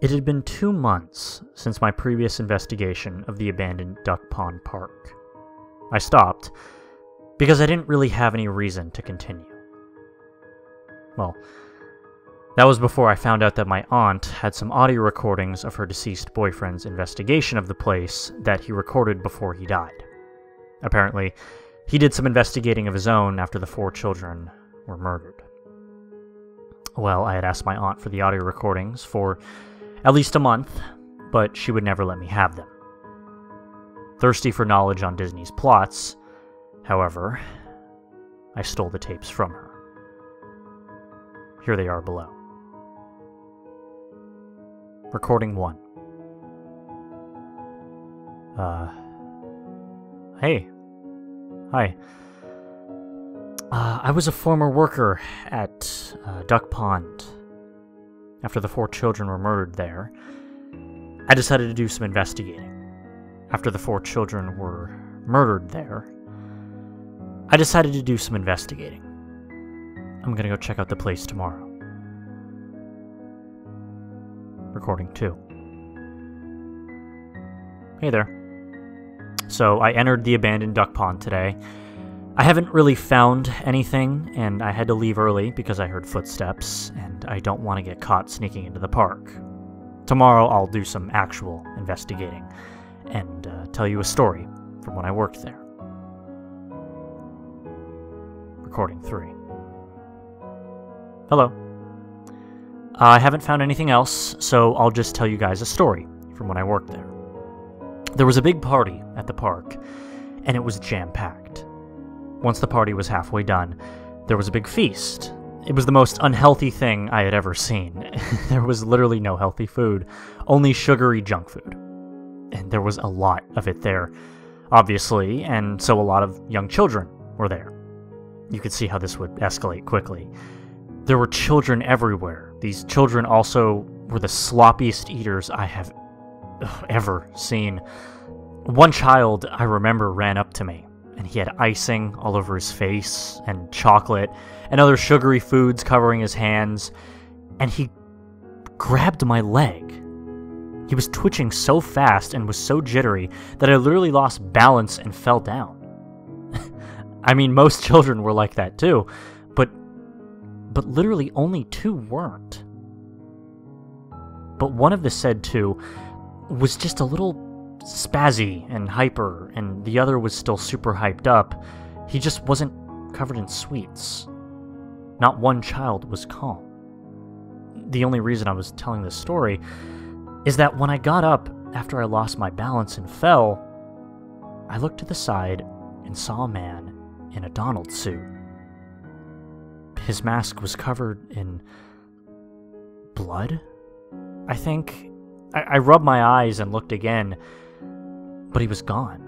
It had been 2 months since my previous investigation of the abandoned Duck Pond Park. I stopped because I didn't really have any reason to continue. Well, that was before I found out that my aunt had some audio recordings of her deceased boyfriend's investigation of the place that he recorded before he died. Apparently, he did some investigating of his own after the 4 children were murdered. Well, I had asked my aunt for the audio recordings for at least a month, but she would never let me have them. Thirsty for knowledge on Disney's plots, however, I stole the tapes from her. Here they are below. Recording 1. Hey. Hi. I was a former worker at Duck Pond. After the 4 children were murdered there, I decided to do some investigating. After the 4 children were murdered there, I decided to do some investigating. I'm gonna go check out the place tomorrow. Recording 2. Hey there. So I entered the abandoned duck pond today. I haven't really found anything, and I had to leave early because I heard footsteps, and I don't want to get caught sneaking into the park. Tomorrow I'll do some actual investigating, and tell you a story from when I worked there. Recording 3. Hello. I haven't found anything else, so I'll just tell you guys a story from when I worked there. There was a big party at the park, and it was jam-packed. Once the party was halfway done, there was a big feast. It was the most unhealthy thing I had ever seen. There was literally no healthy food, only sugary junk food. And there was a lot of it there, obviously, and so a lot of young children were there. You could see how this would escalate quickly. There were children everywhere. These children also were the sloppiest eaters I have ever seen. One child, I remember, ran up to me, and he had icing all over his face, and chocolate, and other sugary foods covering his hands, and he grabbed my leg. He was twitching so fast and was so jittery that I literally lost balance and fell down. I mean, most children were like that too, but literally only 2 weren't. But one of the said 2 was just a little spazzy and hyper, and the other was still super hyped up. He just wasn't covered in sweets. Not one child was calm. The only reason I was telling this story is that when I got up after I lost my balance and fell, I looked to the side and saw a man in a Donald suit. His mask was covered in blood, I think. I rubbed my eyes and looked again, but he was gone.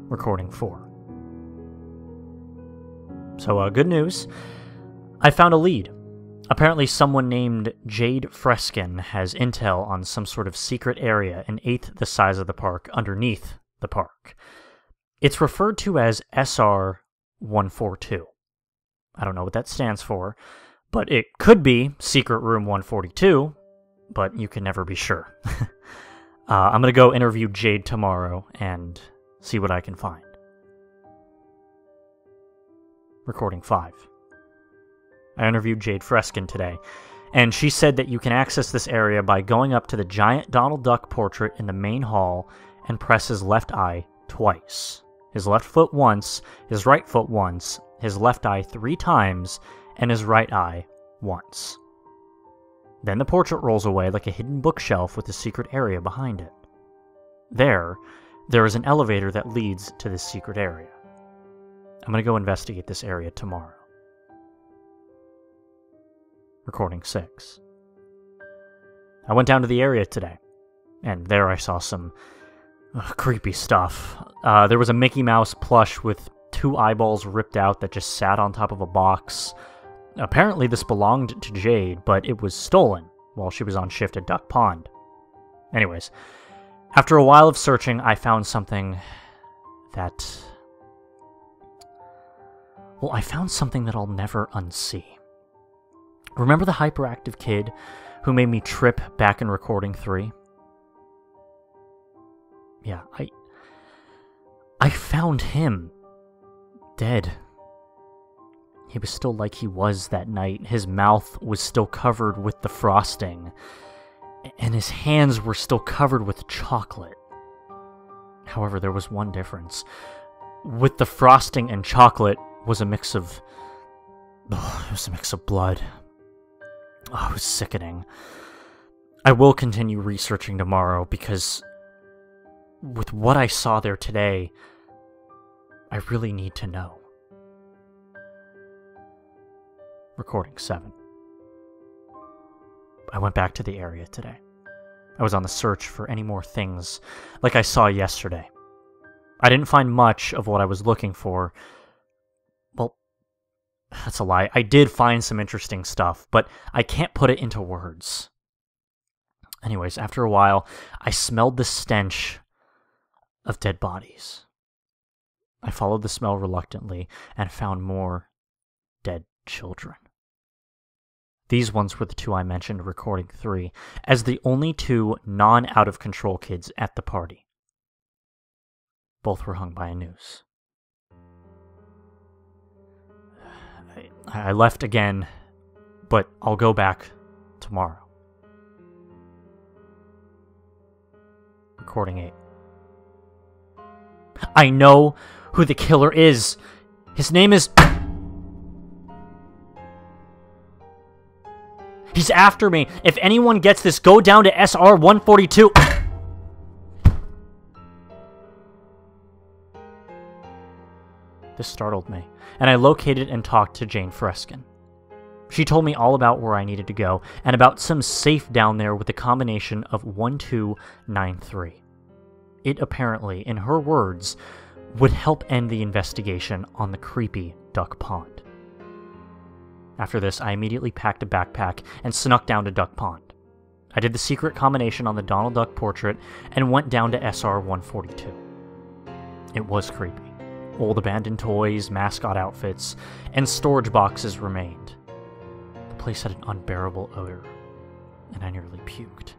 Recording 4. So, good news. I found a lead. Apparently someone named Jade Freskin has intel on some sort of secret area an eighth the size of the park underneath the park. It's referred to as SR142. I don't know what that stands for, but it could be Secret Room 142, but you can never be sure. I'm going to go interview Jade tomorrow and see what I can find. Recording 5. I interviewed Jade Freskin today, and she said that you can access this area by going up to the giant Donald Duck portrait in the main hall and press his left eye twice. His left foot once, his right foot once, his left eye 3 times, and his right eye once. Then the portrait rolls away like a hidden bookshelf with a secret area behind it. There is an elevator that leads to this secret area. I'm going to go investigate this area tomorrow. Recording 6. I went down to the area today, and there I saw some creepy stuff. There was a Mickey Mouse plush with 2 eyeballs ripped out that just sat on top of a box. Apparently this belonged to Jade, but it was stolen while she was on shift at Duck Pond. Anyways, after a while of searching, I found something that... Well, I found something that I'll never unsee. Remember the hyperactive kid who made me trip back in recording 3? Yeah, I found him dead. He was still like he was that night. His mouth was still covered with the frosting, and his hands were still covered with chocolate. However, there was one difference. With the frosting and chocolate was a mix of... it was a mix of blood. Oh, it was sickening. I will continue researching tomorrow, because with what I saw there today, I really need to know. Recording 7. I went back to the area today. I was on the search for any more things like I saw yesterday. I didn't find much of what I was looking for. Well, that's a lie. I did find some interesting stuff, but I can't put it into words. Anyways, after a while, I smelled the stench of dead bodies. I followed the smell reluctantly and found more dead children. These ones were the 2 I mentioned recording 3 as the only 2 non-out-of-control kids at the party. Both were hung by a noose. I left again, but I'll go back tomorrow. Recording 8. I know who the killer is. His name is... He's after me. If anyone gets this, go down to SR142. This startled me, and I located and talked to Jane Freskin. She told me all about where I needed to go, and about some safe down there with a combination of 1293. It apparently, in her words, would help end the investigation on the creepy Duck Pond. After this, I immediately packed a backpack and snuck down to Duck Pond. I did the secret combination on the Donald Duck portrait and went down to SR142. It was creepy. Old abandoned toys, mascot outfits, and storage boxes remained. The place had an unbearable odor, and I nearly puked.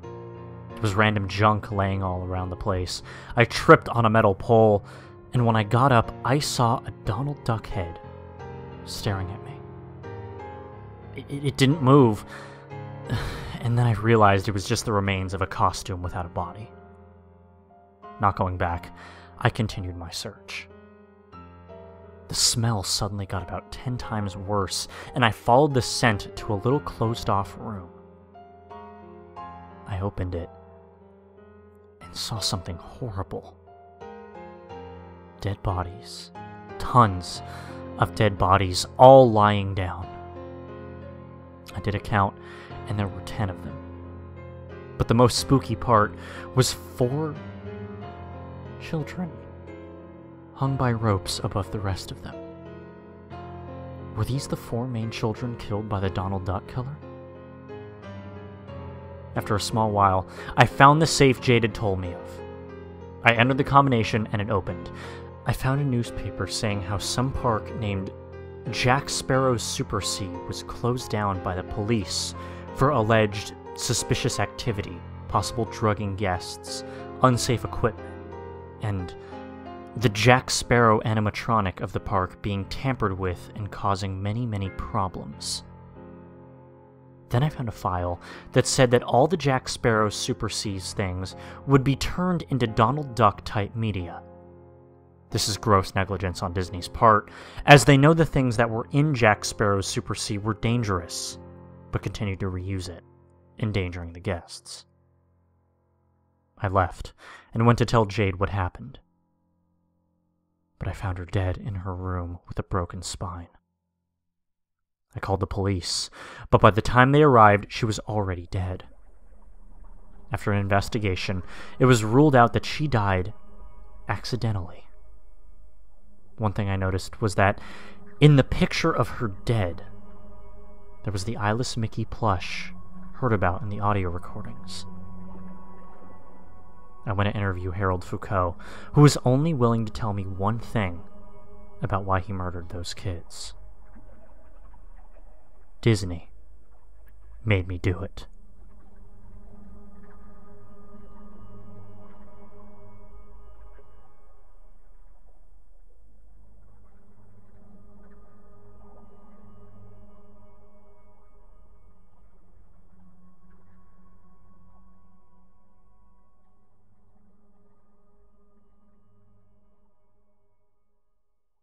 There was random junk laying all around the place. I tripped on a metal pole, and when I got up, I saw a Donald Duck head staring at me. It didn't move, and then I realized it was just the remains of a costume without a body. Not going back, I continued my search. The smell suddenly got about 10 times worse, and I followed the scent to a little closed-off room. I opened it and saw something horrible. Dead bodies. Tons of dead bodies, all lying down. I did a count, and there were 10 of them. But the most spooky part was 4 children, hung by ropes above the rest of them. Were these the 4 main children killed by the Donald Duck killer? After a small while, I found the safe Jade had told me of. I entered the combination, and it opened. I found a newspaper saying how some park named Jack Sparrow's Super Sea was closed down by the police for alleged suspicious activity, possible drugging guests, unsafe equipment, and the Jack Sparrow animatronic of the park being tampered with and causing many, many problems. Then I found a file that said that all the Jack Sparrow Super Seas things would be turned into Donald Duck-type media. This is gross negligence on Disney's part, as they know the things that were in Jack Sparrow's Super Sea were dangerous, but continued to reuse it, endangering the guests. I left, and went to tell Jade what happened. But I found her dead in her room with a broken spine. I called the police, but by the time they arrived, she was already dead. After an investigation, it was ruled out that she died accidentally. One thing I noticed was that in the picture of her dead, there was the eyeless Mickey plush heard about in the audio recordings. I went to interview Harold Foucault, who was only willing to tell me one thing about why he murdered those kids. Disney made me do it.